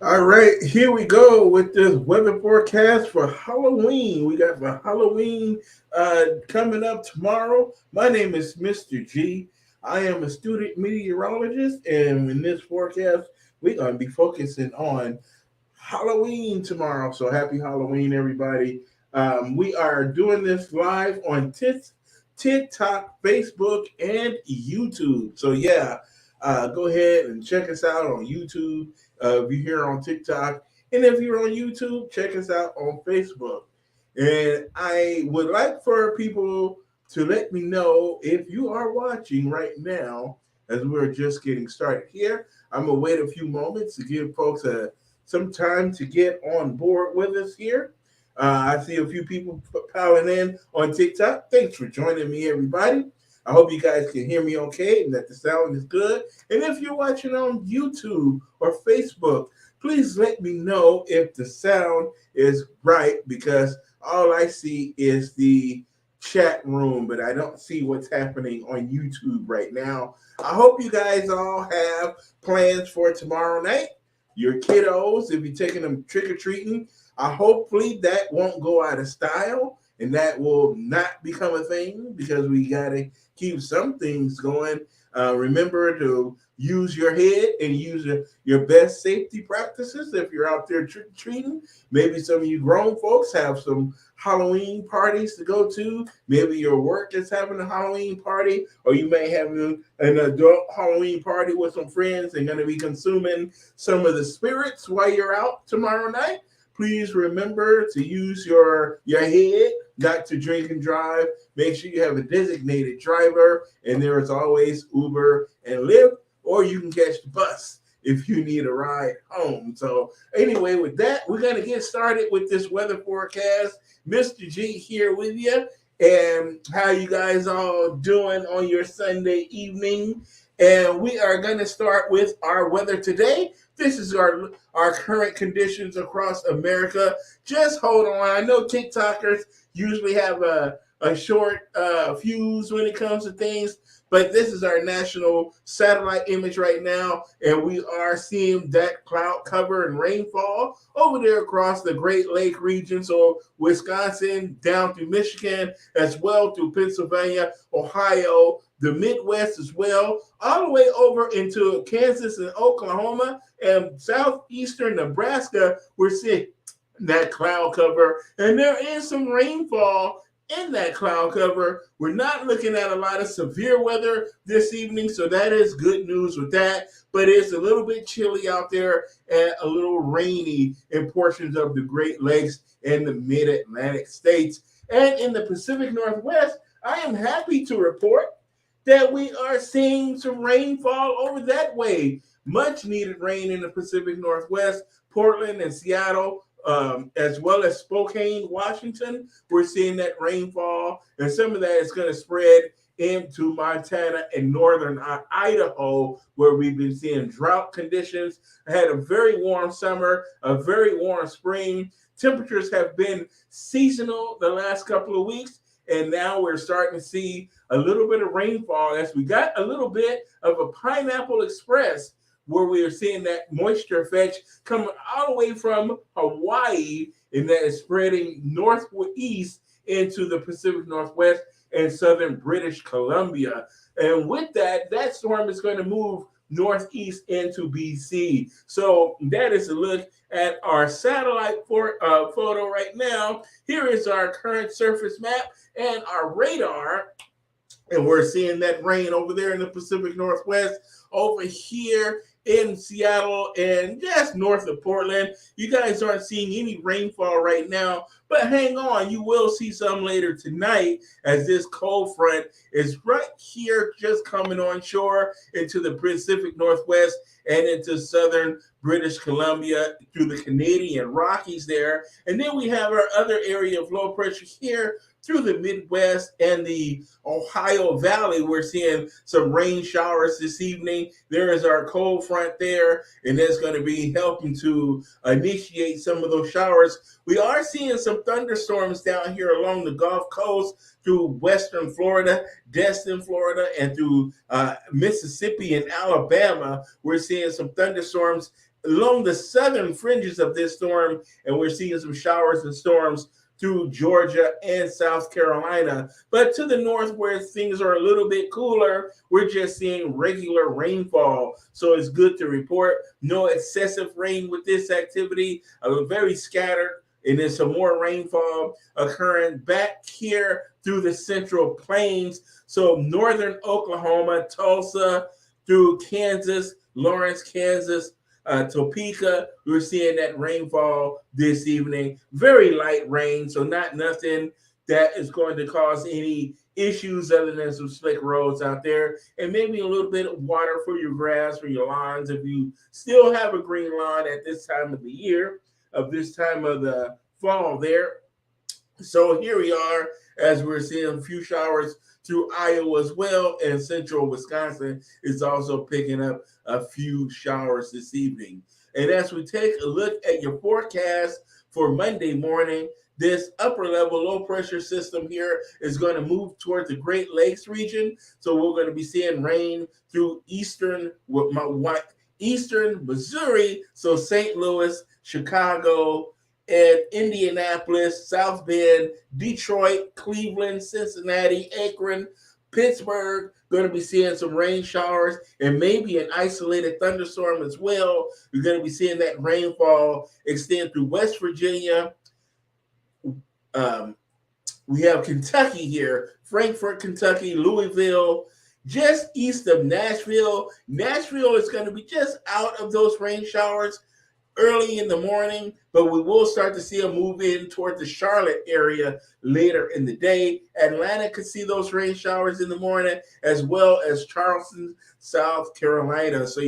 All right, here we go with this weather forecast for Halloween. We got the Halloween coming up tomorrow. My name is Mr. G. I am a student meteorologist, and in this forecast, we're going to be focusing on Halloween tomorrow. So happy Halloween, everybody. We are doing this live on TikTok, Facebook, and YouTube. So, yeah, go ahead and check us out on YouTube if you're here on TikTok. And if you're on YouTube, check us out on Facebook. And I would like for people to let me know if you are watching right now as we're just getting started here. I'm going to wait a few moments to give folks some time to get on board with us here. I see a few people piling in on TikTok. Thanks for joining me, everybody. I hope you guys can hear me okay and that the sound is good. And if you're watching on YouTube or Facebook, please let me know if the sound is right because all I see is the chat room, but I don't see what's happening on YouTube right now. I hope you guys all have plans for tomorrow night. Your kiddos, if you're taking them trick or treating, hopefully that won't go out of style and that will not become a thing because we got to keep some things going. Remember to use your head and use your best safety practices if you're out there trick or treating. Maybe some of you grown folks have some Halloween parties to go to. Maybe your work is having a Halloween party, or you may have an adult Halloween party with some friends and going to be consuming some of the spirits while you're out tomorrow night. Please remember to use your head, not to drink and drive. Make sure you have a designated driver, and there is always Uber and Lyft, or you can catch the bus if you need a ride home. So anyway, with that, we're going to get started with this weather forecast. Mr. G here with you. And how you guys all doing on your Sunday evening? And we are going to start with our weather today. This is our current conditions across America. Just hold on. I know TikTokers usually have a short fuse when it comes to things, but this is our national satellite image right now, and we are seeing that cloud cover and rainfall over there across the Great Lake region. So Wisconsin down through Michigan, as well through Pennsylvania, Ohio, the Midwest as well, all the way over into Kansas and Oklahoma and southeastern Nebraska. We're seeing that cloud cover, and there is some rainfall in that cloud cover. We're not looking at a lot of severe weather this evening, so that is good news with that. But it's a little bit chilly out there and a little rainy in portions of the Great Lakes and the mid-Atlantic states. And in the Pacific Northwest, I am happy to report that we are seeing some rainfall over that way. Much needed rain in the Pacific Northwest, Portland and Seattle, as well as Spokane, Washington. We're seeing that rainfall, and some of that is going to spread into Montana and northern Idaho, where we've been seeing drought conditions. I had a very warm summer, a very warm spring. Temperatures have been seasonal the last couple of weeks, and now we're starting to see a little bit of rainfall as we got a little bit of a pineapple express where we are seeing that moisture fetch coming all the way from Hawaii, and that is spreading northeast into the Pacific Northwest and southern British Columbia. And with that, that storm is going to move northeast into BC. So that is a look at our satellite photo right now. Here is our current surface map and our radar. And we're seeing that rain over there in the Pacific Northwest, over here in Seattle and just north of Portland. You guys aren't seeing any rainfall right now, but hang on, you will see some later tonight as this cold front is right here just coming on shore into the Pacific Northwest and into southern British Columbia through the Canadian Rockies there. And then we have our other area of low pressure here through the Midwest and the Ohio Valley. We're seeing some rain showers this evening. There is our cold front there, and that's going to be helping to initiate some of those showers. We are seeing some thunderstorms down here along the Gulf Coast through western Florida, Destin, Florida, and through Mississippi and Alabama. We're seeing some thunderstorms along the southern fringes of this storm, and we're seeing some showers and storms through Georgia and South Carolina. But to the north, where things are a little bit cooler, we're just seeing regular rainfall. So it's good to report no excessive rain with this activity, very scattered. And there's some more rainfall occurring back here through the central plains. So northern Oklahoma, Tulsa, through Kansas, Lawrence, Kansas, Topeka, we're seeing that rainfall this evening. Very light rain, so not nothing that is going to cause any issues other than some slick roads out there, and maybe a little bit of water for your grass, for your lawns, if you still have a green lawn at this time of the year, of this time of the fall there. So here we are, as we're seeing a few showers through Iowa as well, and central Wisconsin is also picking up a few showers this evening. And as we take a look at your forecast for Monday morning, this upper level low pressure system here is going to move toward the Great Lakes region. So we're going to be seeing rain through eastern Missouri, so St. Louis, Chicago, and Indianapolis, South Bend, Detroit, Cleveland, Cincinnati, Akron, Pittsburgh. Going to be seeing some rain showers and maybe an isolated thunderstorm as well. You're going to be seeing that rainfall extend through West Virginia. We have Kentucky here, Frankfort, Kentucky, Louisville, just east of Nashville. Nashville is going to be just out of those rain showers early in the morning, but we will start to see a move in toward the Charlotte area later in the day. Atlanta could see those rain showers in the morning, as well as Charleston, South Carolina. So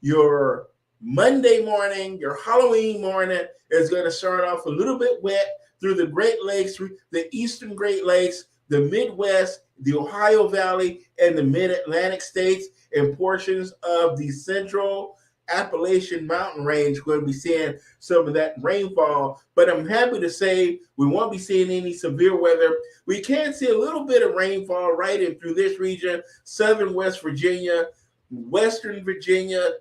your Monday morning, your Halloween morning is going to start off a little bit wet through the Great Lakes, the eastern Great Lakes, the Midwest, the Ohio Valley, and the Mid-Atlantic states, and portions of the central Appalachian mountain range. We're going to be seeing some of that rainfall, but I'm happy to say we won't be seeing any severe weather. We can see a little bit of rainfall right in through this region, southern West Virginia, western Virginia,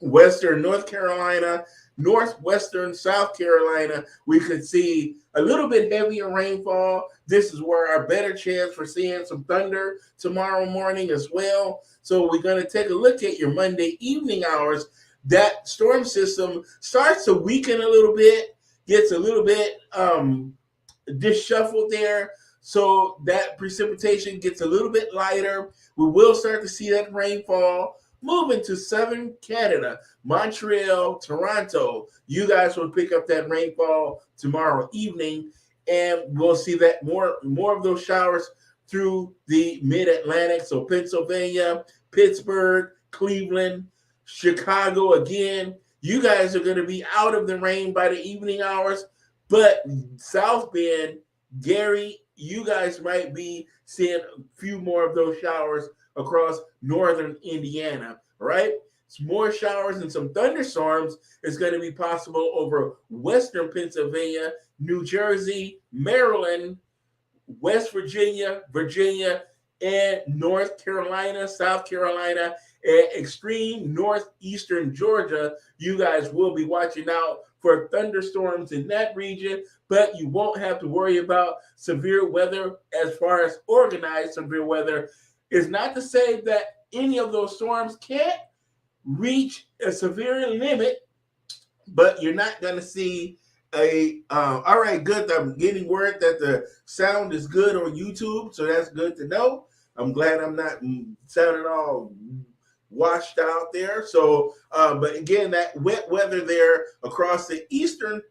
western North Carolina, northwestern South Carolina. We could see a little bit heavier rainfall. This is where our better chance for seeing some thunder tomorrow morning as well. So we're going to take a look at your Monday evening hours. That storm system starts to weaken a little bit, gets a little bit disshuffled there. So that precipitation gets a little bit lighter. We will start to see that rainfall moving to southern Canada, Montreal, Toronto. You guys will pick up that rainfall tomorrow evening, and we'll see that more of those showers through the mid-Atlantic. So Pennsylvania, Pittsburgh, Cleveland, Chicago again. You guys are going to be out of the rain by the evening hours, but South Bend, Gary, you guys might be seeing a few more of those showers across northern Indiana, right? Some more showers and some thunderstorms is going to be possible over western Pennsylvania, New Jersey, Maryland, West Virginia, and North Carolina, South Carolina, and extreme northeastern Georgia. You guys will be watching out for thunderstorms in that region, but you won't have to worry about severe weather. As far as organized severe weather, is not to say that any of those storms can't reach a severe limit, but you're not going to see all right, good. I'm getting word that the sound is good on YouTube, so that's good to know. I'm glad I'm not sounding all washed out there. So, but again, that wet weather there across the eastern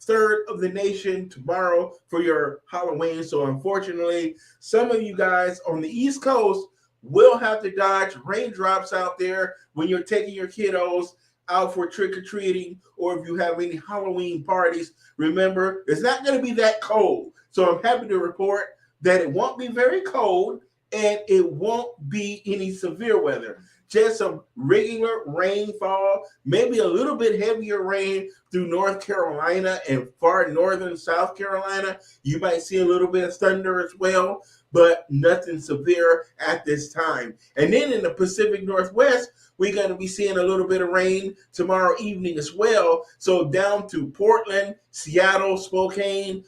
third of the nation tomorrow for your Halloween. So unfortunately, some of you guys on the East Coast will have to dodge raindrops out there when you're taking your kiddos out for trick-or-treating, or if you have any Halloween parties. Remember, it's not going to be that cold. So I'm happy to report that it won't be very cold, and it won't be any severe weather. Just some regular rainfall, maybe a little bit heavier rain through North Carolina and far northern South Carolina. You might see a little bit of thunder as well, but nothing severe at this time. And then in the Pacific Northwest, we're going to be seeing a little bit of rain tomorrow evening as well. So down to Portland, Seattle, Spokane,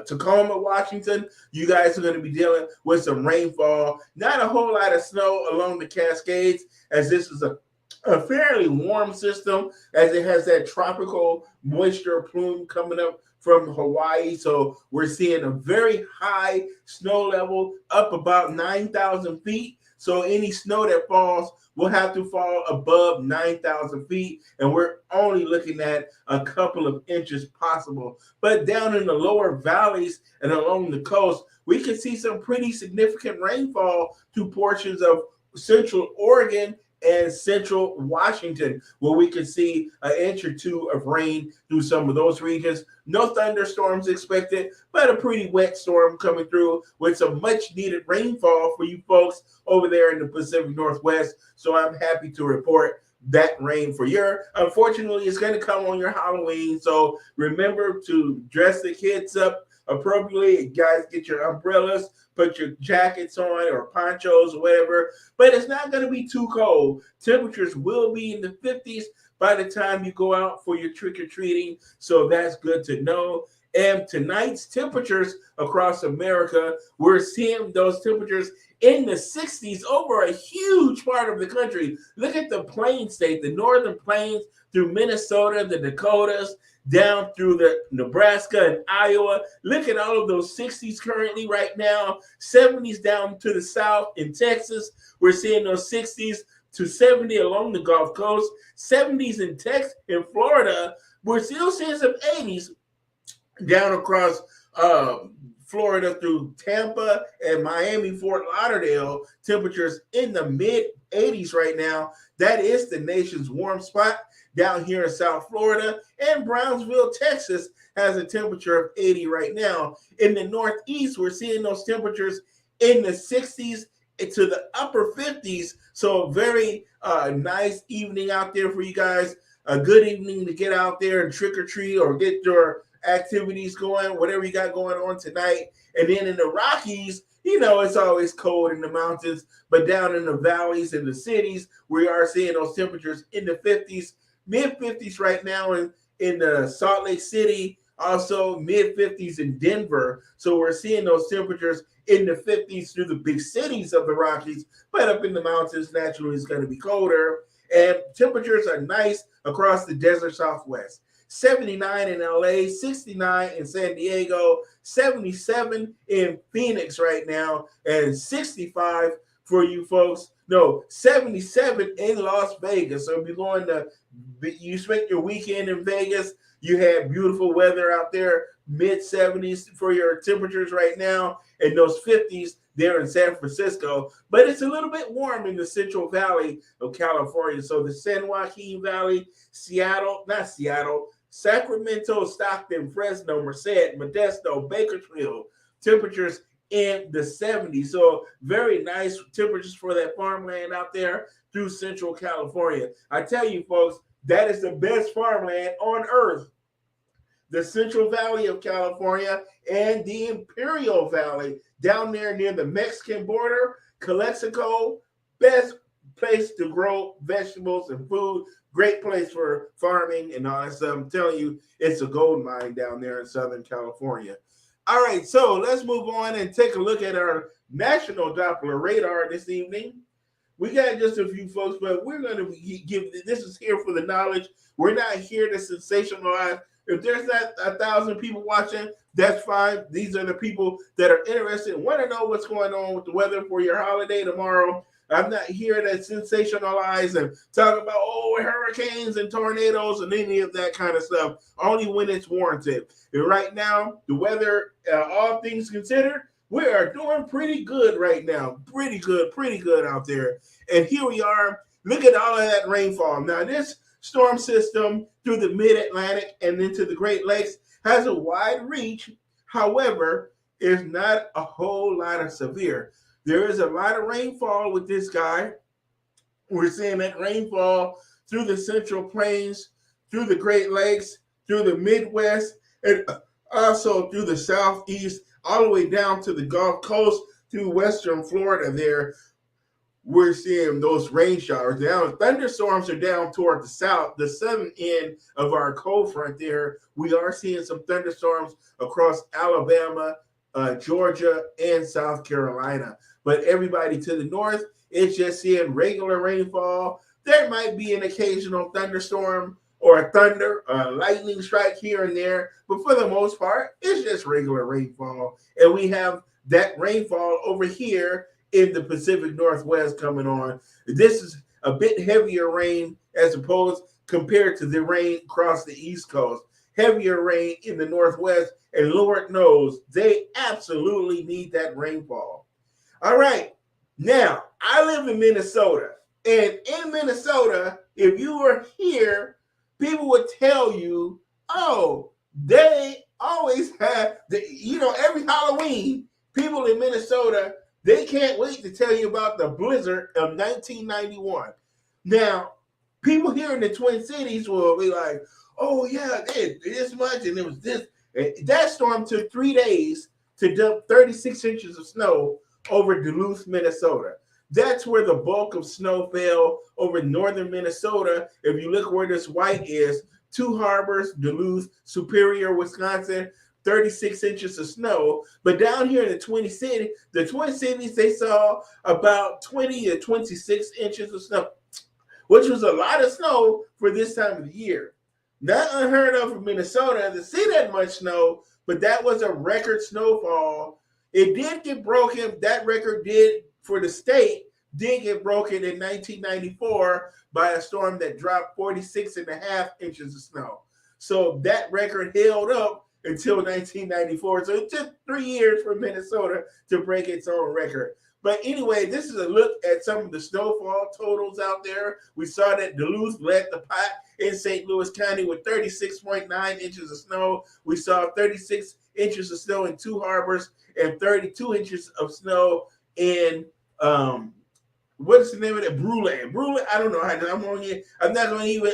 Tacoma, Washington, you guys are going to be dealing with some rainfall. Not a whole lot of snow along the Cascades, as this is a fairly warm system, as it has that tropical moisture plume coming up from Hawaii. So we're seeing a very high snow level, up about 9,000 feet. So any snow that falls will have to fall above 9,000 feet, and we're only looking at a couple of inches possible. But down in the lower valleys and along the coast, we can see some pretty significant rainfall to portions of central Oregon and central Washington, where we can see an inch or two of rain through some of those regions. No thunderstorms expected, but a pretty wet storm coming through with some much needed rainfall for you folks over there in the Pacific Northwest. So I'm happy to report that rain for you. Unfortunately, it's going to come on your Halloween. So remember to dress the kids up appropriately. Guys, get your umbrellas, put your jackets on or ponchos or whatever, but it's not going to be too cold. Temperatures will be in the 50s by the time you go out for your trick-or-treating, so that's good to know. And tonight's temperatures across America, we're seeing those temperatures in the 60s over a huge part of the country. Look at the plain state, the northern plains through Minnesota, the Dakotas, down through the Nebraska and Iowa. Look at all of those 60s currently right now. 70s down to the south in Texas. We're seeing those 60s to 70 along the Gulf Coast. 70s in Texas, in Florida. We're still seeing some 80s down across Florida through Tampa and Miami, Fort Lauderdale. Temperatures in the mid 80s right now. That is the nation's warm spot. Down here in South Florida and Brownsville, Texas has a temperature of 80 right now. In the Northeast, we're seeing those temperatures in the 60s to the upper 50s. So very nice evening out there for you guys. A good evening to get out there and trick or treat or get your activities going, whatever you got going on tonight. And then in the Rockies, you know, it's always cold in the mountains, but down in the valleys and the cities, we are seeing those temperatures in the 50s. Mid-50s right now in the Salt Lake City, also mid-50s in Denver. So we're seeing those temperatures in the 50s through the big cities of the Rockies, but up in the mountains, naturally, it's going to be colder. And temperatures are nice across the desert Southwest. 79 in LA, 69 in San Diego, 77 in Phoenix right now, and 65 for you folks. No, 77 in Las Vegas. So if you're going to, you spent your weekend in Vegas, you had beautiful weather out there, mid 70s for your temperatures right now, and those 50s there in San Francisco. But it's a little bit warm in the Central Valley of California. So the San Joaquin Valley, Sacramento, Stockton, Fresno, Merced, Modesto, Bakersfield, temperatures in the 70s. So very nice temperatures for that farmland out there through Central California. I tell you, folks, that is the best farmland on earth. The Central Valley of California and the Imperial Valley down there near the Mexican border, Calexico, best place to grow vegetables and food. Great place for farming and all that stuff. I'm telling you, it's a gold mine down there in Southern California. All right, so let's move on and take a look at our national Doppler radar this evening. We got just a few folks, but we're going to give, this is here for the knowledge. We're not here to sensationalize. If there's not 1,000 people watching, that's fine. These are the people that are interested and want to know what's going on with the weather for your holiday tomorrow. I'm not here to sensationalize and talk about, hurricanes and tornadoes and any of that kind of stuff, only when it's warranted. And right now, the weather, all things considered, we are doing pretty good right now. Pretty good out there. And here we are. Look at all of that rainfall. Now, this storm system through the mid-Atlantic and into the Great Lakes has a wide reach. However, is not a whole lot of severe. There is a lot of rainfall with this guy. We're seeing that rainfall through the Central Plains, through the Great Lakes, through the Midwest, and also through the Southeast, all the way down to the Gulf Coast, through Western Florida there. We're seeing those rain showers. Now, thunderstorms are down toward the south, the southern end of our cold front there. We are seeing some thunderstorms across Alabama, Georgia, and South Carolina. But everybody to the north is just seeing regular rainfall. There might be an occasional thunderstorm or a thunder, a lightning strike here and there. But for the most part, it's just regular rainfall. And we have that rainfall over here in the Pacific Northwest coming on. This is a bit heavier rain as opposed compared to the rain across the East Coast. Heavier rain in the Northwest, and Lord knows they absolutely need that rainfall. All right, now I live in Minnesota, and in Minnesota, if you were here, people would tell you, oh, they always have, every Halloween, people in Minnesota, they can't wait to tell you about the blizzard of 1991. Now, people here in the Twin Cities will be like, oh, yeah, this much, and it was this. That storm took 3 days to dump 36 inches of snow over Duluth, Minnesota. That's where the bulk of snow fell over northern Minnesota. If you look where this white is, Two Harbors, Duluth, Superior, Wisconsin, 36 inches of snow. But down here in the Twin Cities, they saw about 20 to 26 inches of snow, which was a lot of snow for this time of the year. Not unheard of for Minnesota to see that much snow, but that was a record snowfall. It did get broken. That record did, for the state, did get broken in 1994 by a storm that dropped 46 and a half inches of snow. So that record held up until 1994. So it took 3 years for Minnesota to break its own record. But anyway, this is a look at some of the snowfall totals out there. We saw that Duluth led the pot in St. Louis County with 36.9 inches of snow. We saw 36 inches of snow in Two Harbors and 32 inches of snow in what is the name of that? Brule. I don't know how to. I'm not going to even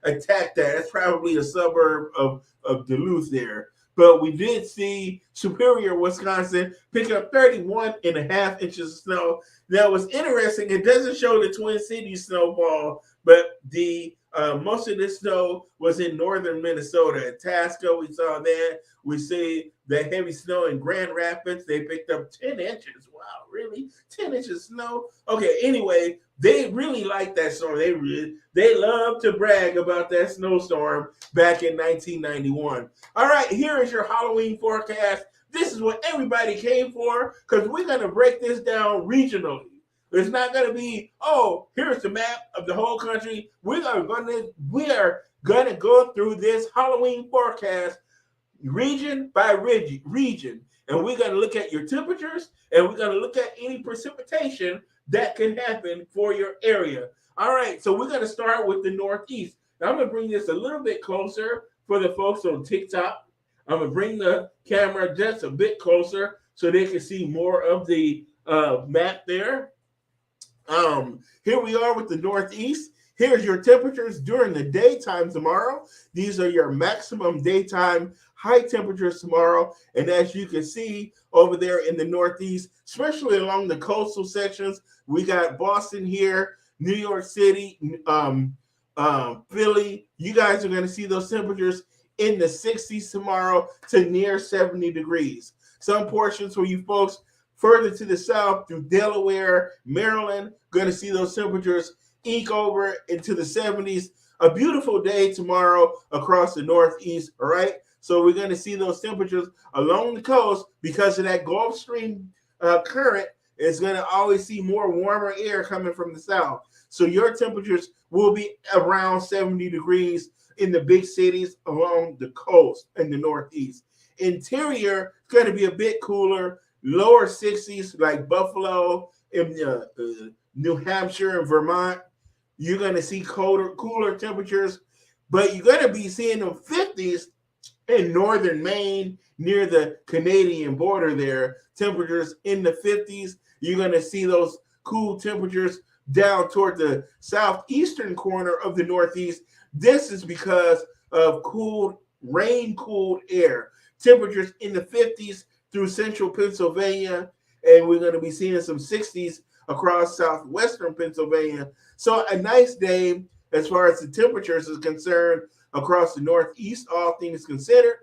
attack that. That's probably a suburb of Duluth there. But we did see Superior, Wisconsin, pick up 31 and a half inches of snow. Now, what's interesting, it doesn't show the Twin Cities snowfall, but the most of this snow was in northern Minnesota. At Tasco, we saw that. We see the heavy snow in Grand Rapids. They picked up 10 inches. Wow, really? 10 inches of snow? Okay, anyway, they really like that storm. They love to brag about that snowstorm back in 1991. All right, here is your Halloween forecast. This is what everybody came for, because we're going to break this down regionally. It's not going to be, oh, here's the map of the whole country. We are going to go through this Halloween forecast region by region. And we're going to look at your temperatures, and we're going to look at any precipitation that can happen for your area. All right, so we're going to start with the Northeast. Now, I'm going to bring this a little bit closer for the folks on TikTok. I'm going to bring the camera just a bit closer so they can see more of the map there. Here we are with the Northeast. Here's your temperatures during the daytime tomorrow. These are your maximum daytime high temperatures tomorrow. And as you can see over there in the Northeast, especially along the coastal sections, we got Boston here, New York City, Philly. You guys are going to see those temperatures in the 60s tomorrow to near 70 degrees. Some portions for you folks further to the south through Delaware, Maryland, going to see those temperatures eke over into the 70s. A beautiful day tomorrow across the Northeast, all right? So we're going to see those temperatures along the coast because of that Gulf Stream current. Is going to always see more warmer air coming from the south. So your temperatures will be around 70 degrees in the big cities along the coast in the Northeast. Interior is going to be a bit cooler, lower 60s like Buffalo, in New Hampshire and Vermont. You're going to see cooler temperatures, but you're going to be seeing the 50s In northern Maine, near the Canadian border there, temperatures in the 50s. You're going to see those cool temperatures down toward the southeastern corner of the Northeast. This is because of rain-cooled air. Temperatures in the 50s through central Pennsylvania, and we're going to be seeing some 60s across southwestern Pennsylvania. So a nice day as far as the temperatures is concerned across the Northeast, all things considered.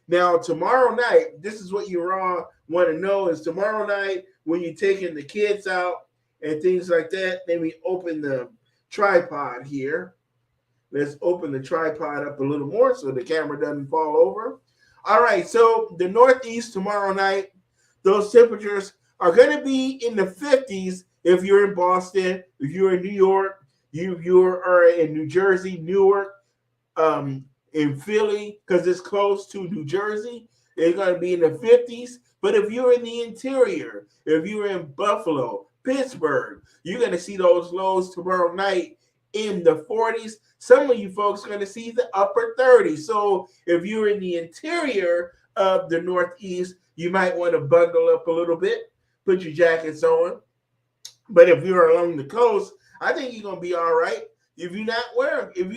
Now, tomorrow night, this is what you all want to know, is tomorrow night when you're taking the kids out and things like that. Let me open the tripod here. Let's open the tripod up a little more so the camera doesn't fall over. All right, so the Northeast tomorrow night, those temperatures are going to be in the 50s if you're in Boston, if you're in New York, you are in New Jersey, Newark, in Philly, because it's close to New Jersey. It's going to be in the 50s. But if you're in the interior, if you're in Buffalo, Pittsburgh, you're going to see those lows tomorrow night in the 40s. Some of you folks are going to see the upper 30s. So if you're in the interior of the Northeast, you might want to bundle up a little bit, put your jackets on. But if you're along the coast, I think you're going to be all right. If you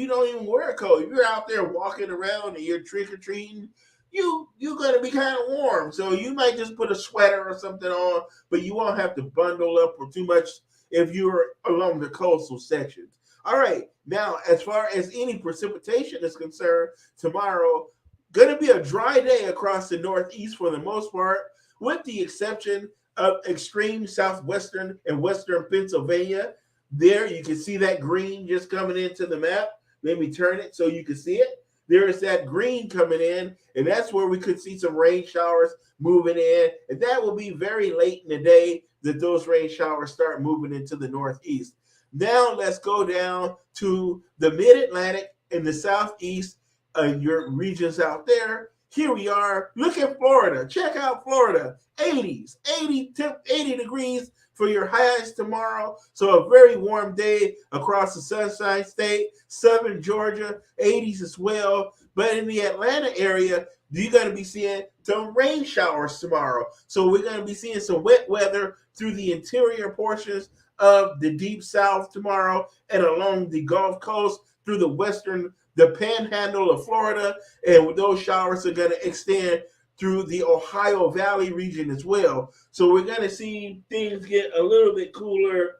don't even wear a coat, if you're out there walking around and you're trick-or-treating, you're going to be kind of warm. So you might just put a sweater or something on, but you won't have to bundle up or too much if you're along the coastal sections. All right, now as far as any precipitation is concerned, tomorrow, going to be a dry day across the Northeast for the most part, with the exception of extreme southwestern and western Pennsylvania. There, you can see that green just coming into the map. Let me turn it so you can see it. There is that green coming in, and that's where we could see some rain showers moving in. And that will be very late in the day that those rain showers start moving into the Northeast. Now let's go down to the Mid-Atlantic and the Southeast, your regions out there. Here we are. Look at Florida. Check out Florida. 80s, 80 degrees for your highs tomorrow. So a very warm day across the Sunshine State, southern Georgia, 80s as well. But in the Atlanta area, you're going to be seeing some rain showers tomorrow. So we're going to be seeing some wet weather through the interior portions of the Deep South tomorrow and along the Gulf Coast through the Panhandle of Florida. And those showers are going to extend through the Ohio Valley region as well. So we're going to see things get a little bit cooler.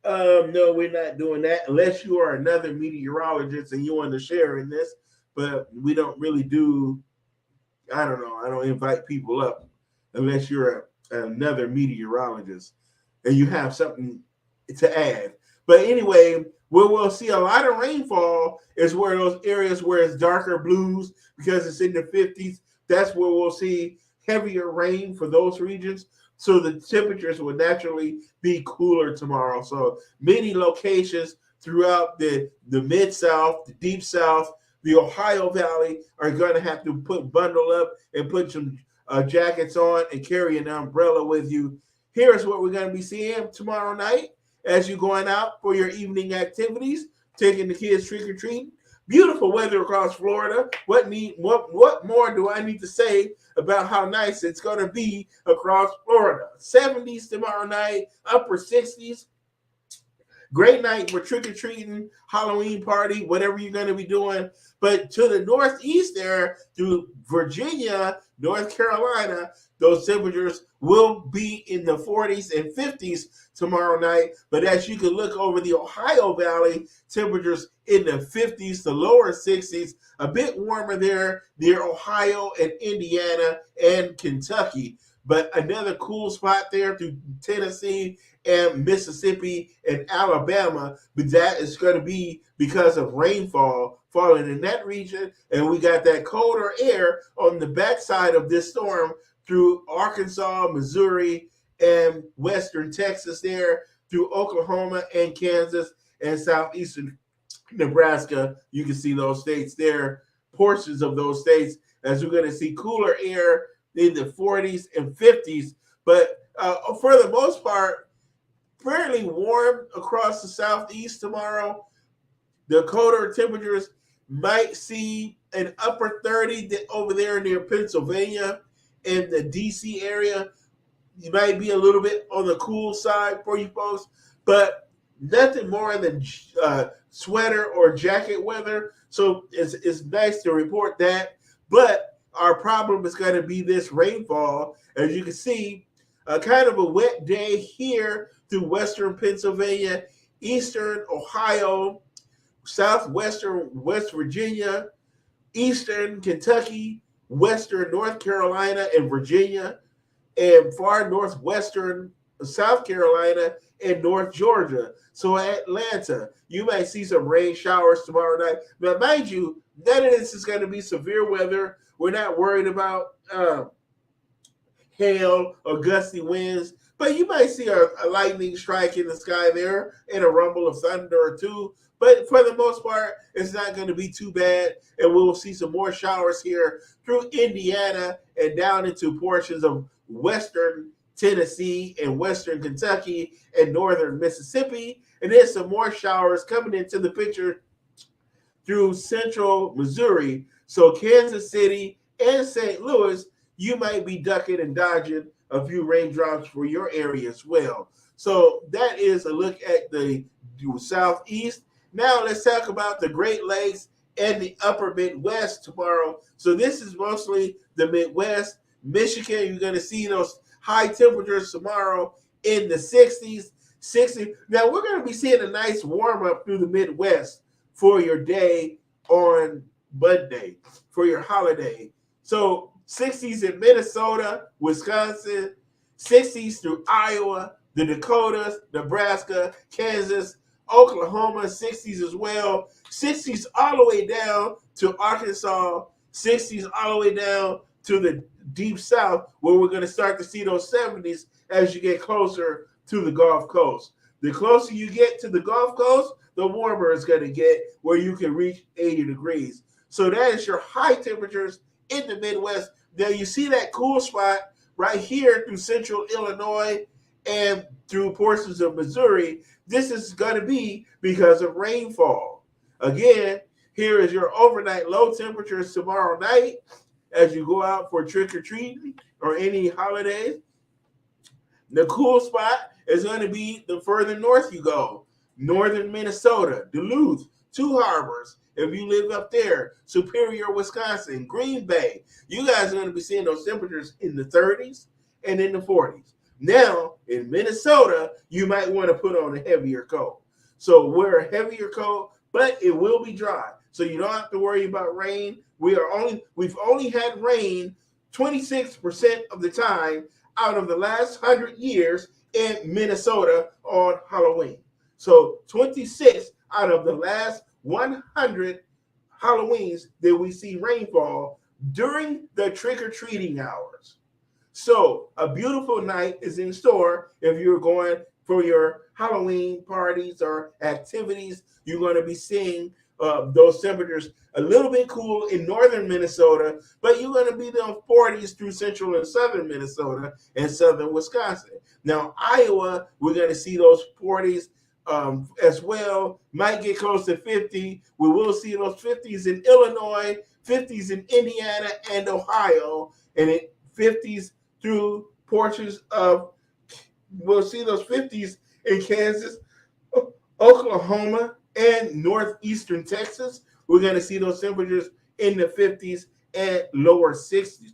No, we're not doing that unless you are another meteorologist and you want to share in this. But we don't really do, I don't invite people up unless you're another meteorologist and you have something to add. But anyway, where we'll see a lot of rainfall is where those areas where it's darker blues, because it's in the 50s. That's where we'll see heavier rain for those regions. So the temperatures will naturally be cooler tomorrow. So many locations throughout the Mid-South, the Deep South, the Ohio Valley are going to have to bundle up and put some jackets on and carry an umbrella with you. Here's what we're going to be seeing tomorrow night as you're going out for your evening activities, taking the kids trick-or-treating. Beautiful weather across Florida. What more do I need to say about how nice it's going to be across Florida? 70s tomorrow night, upper 60s. Great night for trick-or-treating, Halloween party, whatever you're going to be doing. But to the northeast there, through Virginia, North Carolina, those temperatures will be in the 40s and 50s tomorrow night. But as you can look over the Ohio Valley, temperatures in the 50s to lower 60s, a bit warmer there near Ohio and Indiana and Kentucky. But another cool spot there through Tennessee and Mississippi and Alabama, but that is going to be because of rainfall falling in that region. And we got that colder air on the backside of this storm through Arkansas, Missouri, and western Texas there, through Oklahoma and Kansas and southeastern Nebraska. You can see those states there, portions of those states, as we're going to see cooler air in the 40s and 50s. But for the most part, fairly warm across the southeast tomorrow. The colder temperatures might see an upper 30 over there near Pennsylvania and the DC area. You might be a little bit on the cool side for you folks, but nothing more than sweater or jacket weather. So it's nice to report that. But our problem is going to be this rainfall. As you can see, kind of a wet day here through western Pennsylvania, eastern Ohio, southwestern West Virginia, eastern Kentucky, western North Carolina and Virginia, and far northwestern South Carolina and North Georgia. So Atlanta, you might see some rain showers tomorrow night. But mind you, none of this is going to be severe weather. We're not worried about hail or gusty winds, but you might see a lightning strike in the sky there and a rumble of thunder or two. But for the most part, it's not going to be too bad, and we'll see some more showers here through Indiana and down into portions of western Tennessee and western Kentucky and northern Mississippi. And then some more showers coming into the picture through central Missouri. So Kansas City and St. Louis, you might be ducking and dodging a few raindrops for your area as well. So that is a look at the southeast. Now let's talk about the Great Lakes and the upper Midwest tomorrow. So this is mostly the Midwest. Michigan, you're going to see those high temperatures tomorrow in the 60s. 60. Now we're going to be seeing a nice warm up through the Midwest for your day on Monday, for your holiday. So 60s in Minnesota, Wisconsin, 60s through Iowa, the Dakotas, Nebraska, Kansas, Oklahoma, 60s as well. 60s all the way down to Arkansas, 60s all the way down to the deep south, where we're going to start to see those 70s as you get closer to the Gulf Coast. The closer you get to the Gulf Coast, the warmer it's going to get, where you can reach 80 degrees. So that is your high temperatures in the Midwest. Now you see that cool spot right here through central Illinois and through portions of Missouri. This is going to be because of rainfall. Again, here is your overnight low temperatures tomorrow night as you go out for trick-or-treating or any holidays. The cool spot is going to be the further north you go. Northern Minnesota, Duluth, Two Harbors, if you live up there, Superior, Wisconsin, Green Bay, you guys are going to be seeing those temperatures in the 30s and in the 40s. Now, in Minnesota, you might want to put on a heavier coat. So wear a heavier coat, but it will be dry. So you don't have to worry about rain. We've only had rain 26% of the time out of the last 100 years in Minnesota on Halloween. So 26 out of the last 100 Halloweens that we see rainfall during the trick-or-treating hours. So a beautiful night is in store if you're going for your Halloween parties or activities. You're going to be seeing those temperatures a little bit cool in northern Minnesota, but you're going to be in the 40s through central and southern Minnesota and southern Wisconsin. Now, Iowa, we're going to see those 40s as well, might get close to 50. We will see those 50s in Illinois, 50s in Indiana and Ohio, and it 50s through portions of, we'll see those 50s in Kansas, Oklahoma, and northeastern Texas. We're going to see those temperatures in the 50s and lower 60s.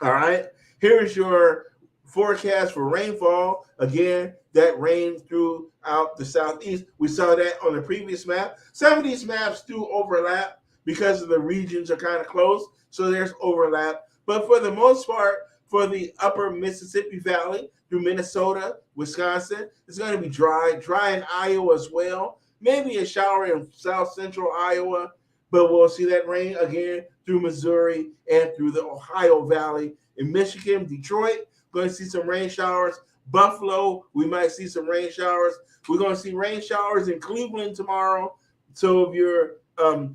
All right, here's your forecast for rainfall. Again, that rain throughout the southeast. We saw that on the previous map. Some of these maps do overlap because of the regions are kind of close, so there's overlap. But for the most part, for the upper Mississippi Valley through Minnesota, Wisconsin, it's going to be dry in Iowa as well. Maybe a shower in south central Iowa, but we'll see that rain again through Missouri and through the Ohio Valley. In Michigan, Detroit, going to see some rain showers. Buffalo, we might see some rain showers. We're going to see rain showers in Cleveland tomorrow. So if you're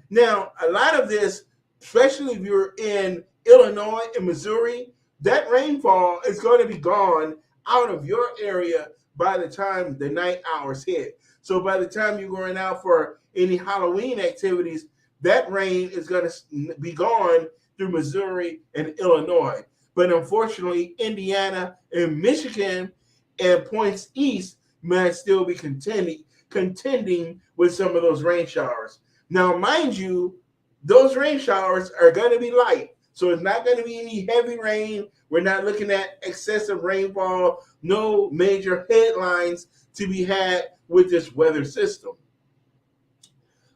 now, a lot of this, especially if you're in Illinois and Missouri, that rainfall is going to be gone out of your area by the time the night hours hit. So by the time you're going out for any Halloween activities, that rain is going to be gone through Missouri and Illinois. But unfortunately, Indiana and Michigan and points east might still be contending with some of those rain showers. Now, mind you, those rain showers are going to be light. So it's not going to be any heavy rain. We're not looking at excessive rainfall, no major headlines to be had with this weather system.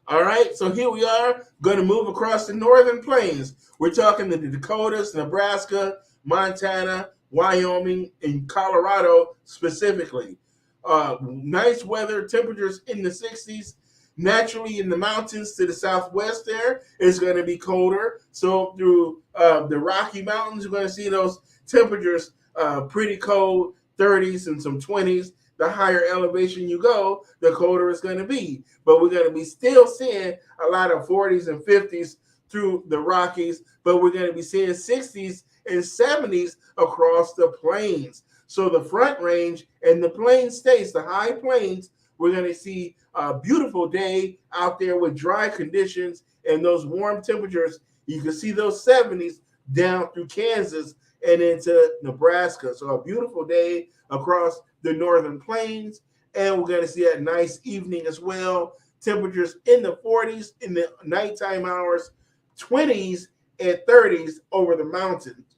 All right, so here we are going to move across the northern plains. We're talking the Dakotas, Nebraska, Montana, Wyoming, and Colorado specifically. Nice weather, temperatures in the 60s. Naturally, in the mountains to the southwest there, it's going to be colder. So through the Rocky Mountains, you're going to see those temperatures pretty cold, 30s and some 20s. The higher elevation you go, the colder it's going to be. But we're going to be still seeing a lot of 40s and 50s through the Rockies, but we're going to be seeing 60s and 70s across the plains. So the Front Range and the plain states, the high plains, we're going to see a beautiful day out there with dry conditions and those warm temperatures. You can see those 70s down through Kansas and into Nebraska. So a beautiful day across the northern plains. And we're going to see a nice evening as well. Temperatures in the 40s in the nighttime hours, 20s and 30s over the mountains.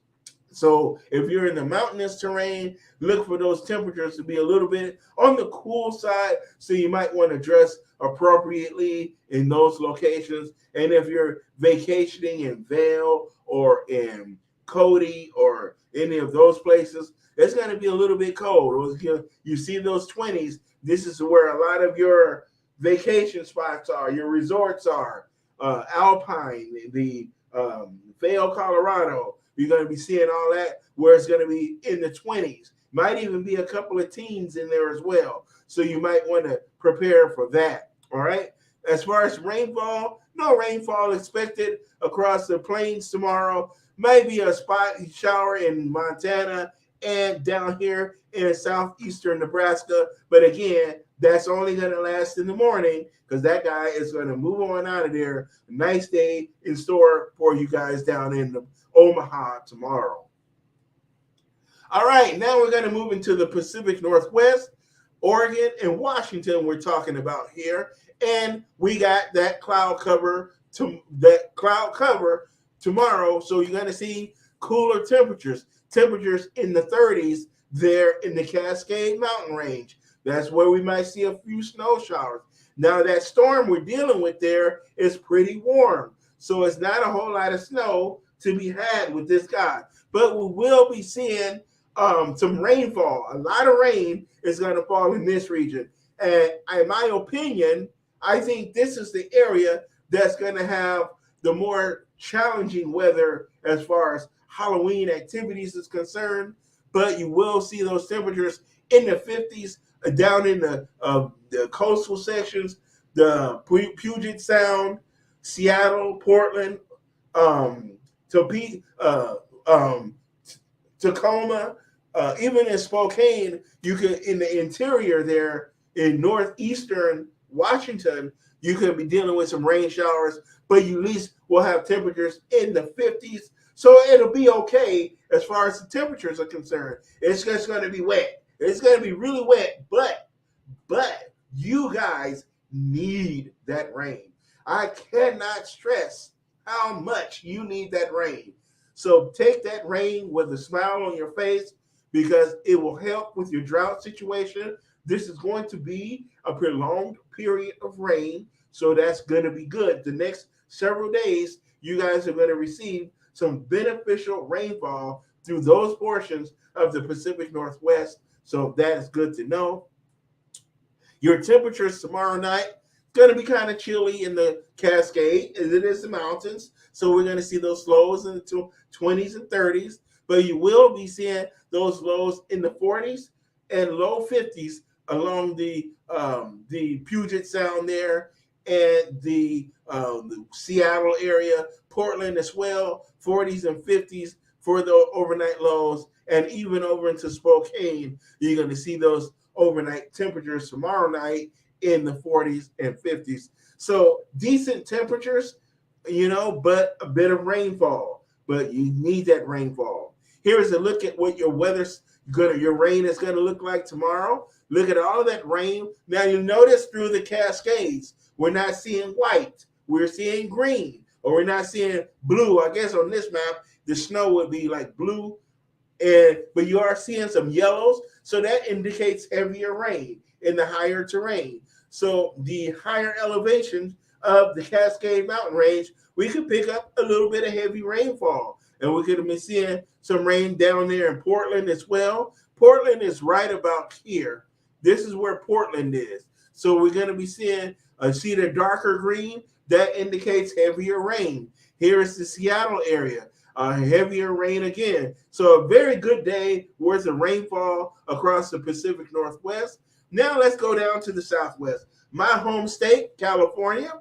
So if you're in the mountainous terrain, look for those temperatures to be a little bit on the cool side. So you might want to dress appropriately in those locations. And if you're vacationing in Vail or in Cody or any of those places, it's going to be a little bit cold. You see those 20s. This is where a lot of your vacation spots are, your resorts are. Alpine, the Vail, Colorado. You're going to be seeing all that where it's going to be in the 20s. Might even be a couple of teens in there as well. So you might want to prepare for that. All right. As far as rainfall, no rainfall expected across the plains tomorrow. Maybe a spot shower in Montana and down here in southeastern Nebraska. But again, that's only going to last in the morning because that guy is going to move on out of there. A nice day in store for you guys down in Omaha tomorrow. All right, now we're going to move into the Pacific Northwest, Oregon, and Washington we're talking about here. And we got that cloud cover tomorrow. So you're going to see cooler temperatures in the 30s there in the Cascade Mountain Range. That's where we might see a few snow showers. Now, that storm we're dealing with there is pretty warm. So it's not a whole lot of snow to be had with this guy. But we will be seeing some rainfall. A lot of rain is going to fall in this region. And in my opinion, I think this is the area that's going to have the more challenging weather as far as Halloween activities is concerned. But you will see those temperatures in the 50s down in the coastal sections, the Puget Sound, Seattle, Portland, Tacoma, even in Spokane. You could, in the interior there in northeastern Washington, you could be dealing with some rain showers, but you at least will have temperatures in the 50s. So it'll be okay as far as the temperatures are concerned. It's just going to be wet. It's going to be really wet, but you guys need that rain. I cannot stress how much you need that rain. So take that rain with a smile on your face because it will help with your drought situation. This is going to be a prolonged period of rain, so that's going to be good. The next several days, you guys are going to receive some beneficial rainfall through those portions of the Pacific Northwest. So that is good to know. Your temperatures tomorrow night going to be kind of chilly in the Cascade, as it is the mountains. So we're going to see those lows in the 20s and 30s. But you will be seeing those lows in the 40s and low 50s along the Puget Sound there and the Seattle area, Portland as well, 40s and 50s for the overnight lows. And even over into Spokane, you're going to see those overnight temperatures tomorrow night in the 40s and 50s. So decent temperatures but a bit of rainfall. But you need that rainfall. Here is a look at what your rain is gonna look like tomorrow. Look at all of that rain. Now you notice through the Cascades, we're not seeing white. We're seeing green, or we're not seeing blue. I guess on this map, the snow would be like blue, but you are seeing some yellows, so that indicates heavier rain in the higher terrain. So the higher elevations of the Cascade Mountain Range, we could pick up a little bit of heavy rainfall, and we could be seeing some rain down there in Portland as well. Portland is right about here. This is where Portland is. So we're going to be seeing, see the darker green? That indicates heavier rain. Here is the Seattle area. Heavier rain again. So a very good day worth of rainfall across the Pacific Northwest. Now let's go down to the Southwest. My home state, California,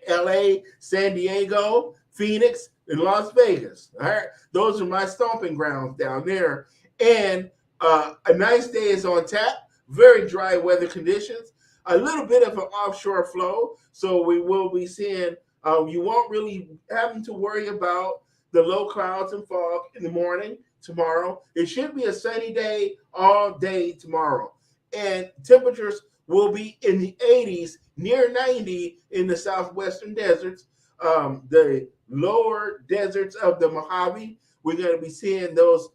LA, San Diego, Phoenix, and Las Vegas. All right, those are my stomping grounds down there. And a nice day is on tap. Very dry weather conditions. A little bit of an offshore flow, so we will be seeing. You won't really having to worry about the low clouds and fog in the morning tomorrow. It should be a sunny day all day tomorrow, and temperatures will be in the 80s, near 90 in the southwestern deserts. The lower deserts of the Mojave, we're going to be seeing those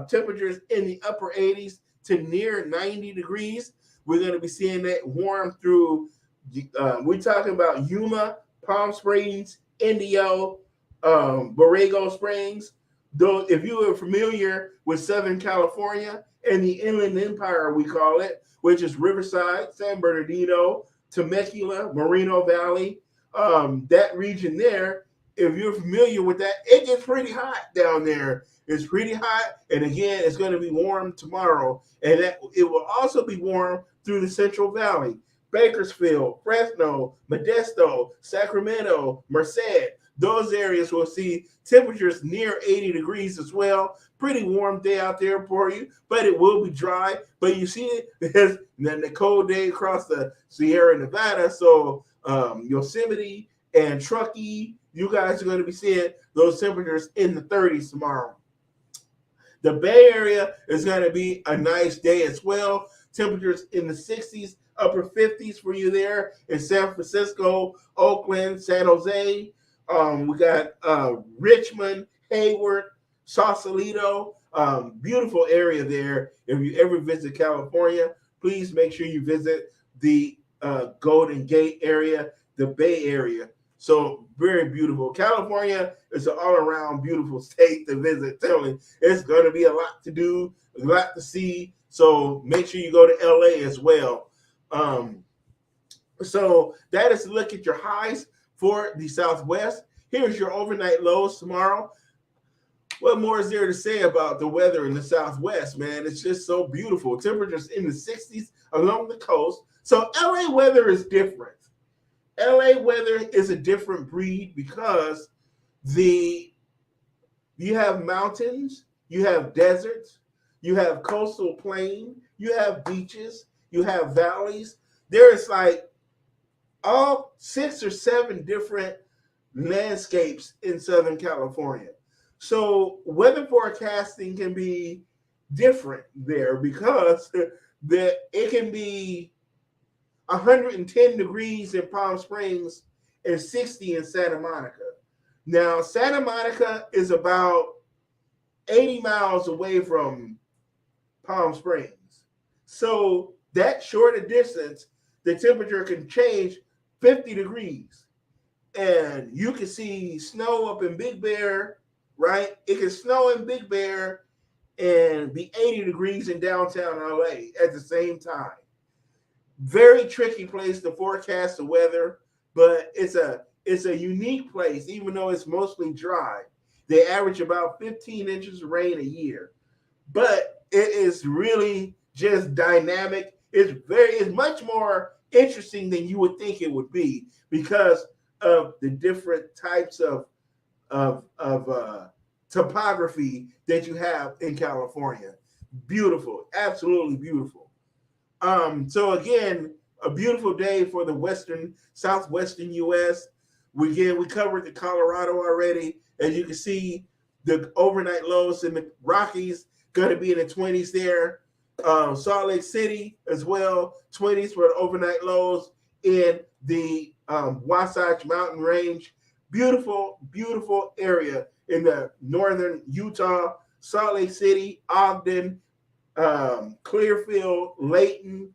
temperatures in the upper 80s to near 90 degrees. We're going to be seeing that warm through, we're talking about Yuma, Palm Springs, Indio, Borrego Springs. Though, if you are familiar with Southern California and the Inland Empire, we call it, which is Riverside, San Bernardino, Temecula, Moreno Valley, that region there, if you're familiar with that, it gets pretty hot down there. It's pretty hot, and again, it's going to be warm tomorrow, and that it will also be warm through the Central Valley, Bakersfield, Fresno, Modesto, Sacramento, Merced. Those areas will see temperatures near 80 degrees as well. Pretty warm day out there for you, but it will be dry. But you see it, there's the cold day across the Sierra Nevada, so Yosemite and Truckee, you guys are going to be seeing those temperatures in the 30s tomorrow. The Bay Area is going to be a nice day as well. Temperatures in the 60s, upper 50s for you there in San Francisco, Oakland, San Jose. We got Richmond, Hayward, Sausalito. Beautiful area there. If you ever visit California, please make sure you visit the Golden Gate area, the Bay Area. So very beautiful. California is an all-around beautiful state to visit. Telling it's going to be a lot to do, a lot to see. So make sure you go to LA as well. So that is a look at your highs for the Southwest. Here's your overnight lows tomorrow. What more is there to say about the weather in the Southwest, man? It's just so beautiful. Temperatures in the 60s along the coast. So LA weather is different. LA weather is a different breed because you have mountains, you have deserts, you have coastal plain, you have beaches, you have valleys. There is like all 6 or 7 different landscapes in Southern California. So weather forecasting can be different there because it can be 110 degrees in Palm Springs and 60 in Santa Monica. Now, Santa Monica is about 80 miles away from Palm Springs. So that short a distance, the temperature can change 50 degrees. And you can see snow up in Big Bear, right? It can snow in Big Bear and be 80 degrees in downtown LA at the same time. Very tricky place to forecast the weather, but it's a unique place, even though it's mostly dry. They average about 15 inches of rain a year, but it is really just dynamic. It's much more interesting than you would think it would be because of the different types of topography that you have in California. Beautiful, absolutely beautiful. So again, a beautiful day for the southwestern U.S. We covered the Colorado already. As you can see, the overnight lows in the Rockies going to be in the 20s there. Salt Lake City as well, 20s for the overnight lows in the Wasatch Mountain Range. Beautiful, beautiful area in the northern Utah, Salt Lake City, Ogden, Clearfield, Layton.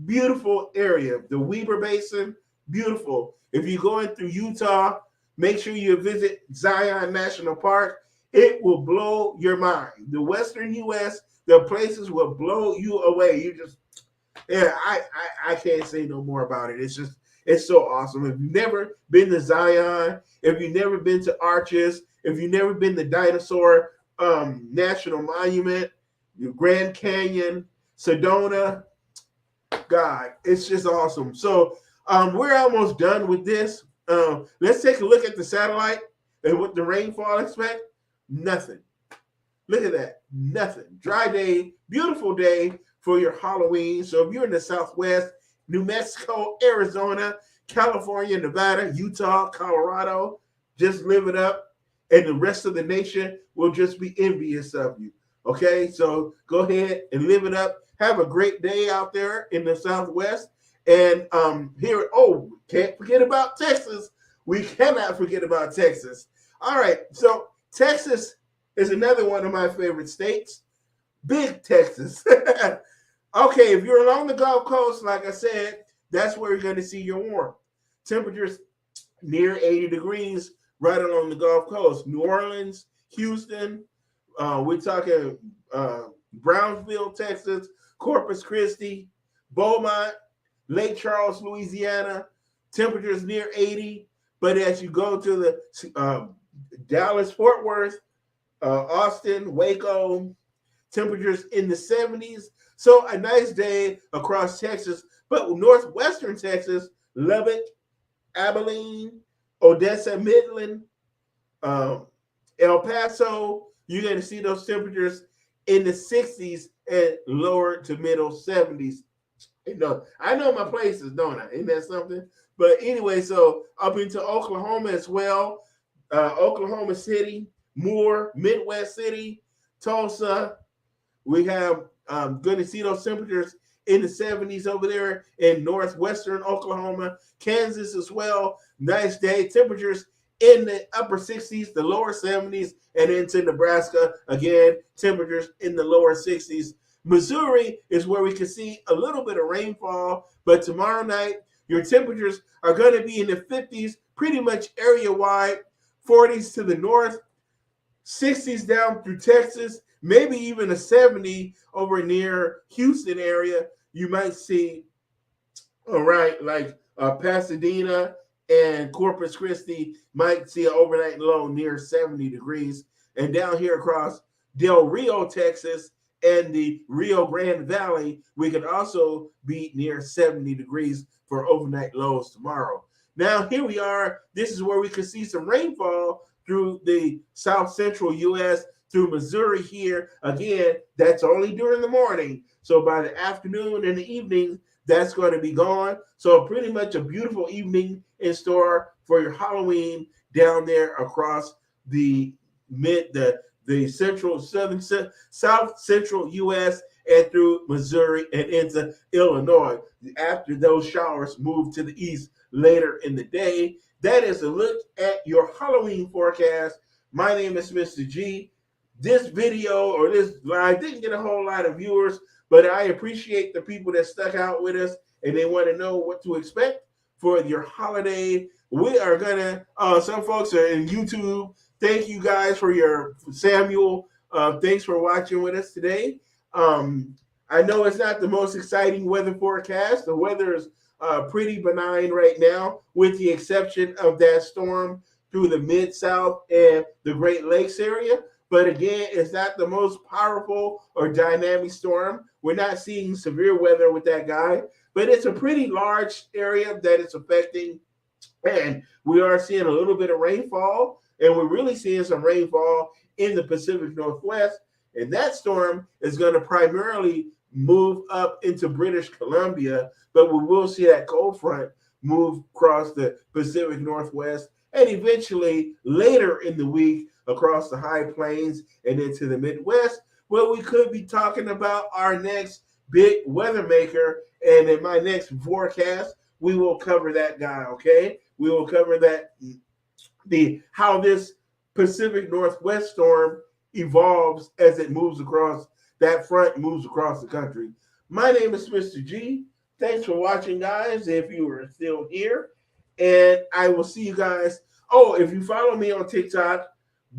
Beautiful area. The Weber Basin, beautiful. If you're going through Utah, make sure you visit Zion National Park. It will blow your mind. The Western U.S., the places will blow you away. You just, yeah, I can't say no more about it. It's so awesome. If you've never been to Zion, if you've never been to Arches, if you've never been to Dinosaur National Monument, Grand Canyon, Sedona, God, it's just awesome. So we're almost done with this. Let's take a look at the satellite and what the rainfall expect. Nothing. Look at that. Nothing. Dry day, beautiful day for your Halloween. So if you're in the Southwest, New Mexico, Arizona, California, Nevada, Utah, Colorado, just live it up. And the rest of the nation will just be envious of you. Okay, so go ahead and live it up. Have a great day out there in the Southwest. And can't forget about Texas. We cannot forget about Texas. All right, so Texas is another one of my favorite states. Big Texas. Okay, if you're along the Gulf Coast, like I said, that's where you're going to see your warm. Temperatures near 80 degrees right along the Gulf Coast. New Orleans, Houston, we're talking Brownsville, Texas, Corpus Christi, Beaumont, Lake Charles, Louisiana, temperatures near 80. But as you go to the Dallas, Fort Worth, Austin, Waco, temperatures in the 70s. So a nice day across Texas, but northwestern Texas, Lubbock, Abilene, Odessa, Midland, El Paso, you're going to see those temperatures in the 60s and lower to middle 70s. I know my places, don't I? Isn't that something? But anyway, so up into Oklahoma as well, Oklahoma City, Moore, Midwest City, Tulsa. We have going to see those temperatures in the 70s over there in northwestern Oklahoma, Kansas as well. Nice day. Temperatures in the upper 60s, the lower 70s, and into Nebraska, again, temperatures in the lower 60s. Missouri is where we can see a little bit of rainfall, but tomorrow night, your temperatures are going to be in the 50s, pretty much area-wide, 40s to the north, 60s down through Texas, maybe even a 70 over near Houston area. You might see, all right, like Pasadena and Corpus Christi might see an overnight low near 70 degrees. And down here across Del Rio, Texas, and the Rio Grande Valley, we can also be near 70 degrees for overnight lows tomorrow. Now, here we are. This is where we can see some rainfall through the south central U.S., through Missouri here. Again, that's only during the morning. So by the afternoon and the evening, that's going to be gone. So pretty much a beautiful evening in store for your Halloween down there across the central, southern, south central U.S. and through Missouri and into Illinois. After those showers move to the east later in the day. That is a look at your Halloween forecast. My name is Mr. G. This video or this live didn't get a whole lot of viewers, but I appreciate the people that stuck out with us and they want to know what to expect for your holiday. We are gonna, some folks are in YouTube. Thank you guys for your Samuel. Thanks for watching with us today. I know it's not the most exciting weather forecast. The weather is pretty benign right now, with the exception of that storm through the Mid-South and the Great Lakes area. But again, it's not the most powerful or dynamic storm. We're not seeing severe weather with that guy, but it's a pretty large area that it's affecting. And we are seeing a little bit of rainfall, and we're really seeing some rainfall in the Pacific Northwest. And that storm is going to primarily move up into British Columbia, but we will see that cold front move across the Pacific Northwest and eventually later in the week across the high plains and into the Midwest, where we could be talking about our next big weather maker. And in my next forecast, we will cover that guy, okay? We will cover that the how this Pacific Northwest storm evolves as it moves across that front, moves across the country. My name is Mr. G. Thanks for watching, guys, if you are still here. And I will see you guys. Oh, if you follow me on TikTok,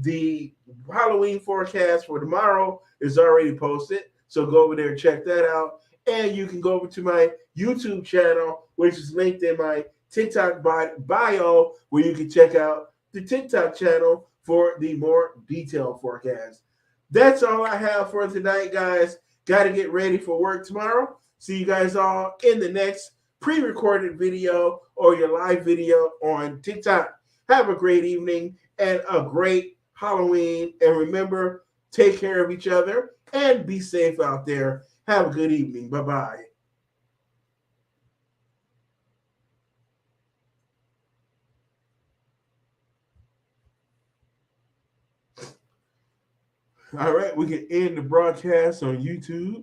the Halloween forecast for tomorrow is already posted. So go over there and check that out. And you can go over to my YouTube channel, which is linked in my TikTok bio, where you can check out the TikTok channel for the more detailed forecast. That's all I have for tonight, guys. Got to get ready for work tomorrow. See you guys all in the next pre-recorded video or your live video on TikTok. Have a great evening and a great Halloween. And remember, take care of each other and be safe out there. Have a good evening. Bye-bye. All right, we can end the broadcast on YouTube.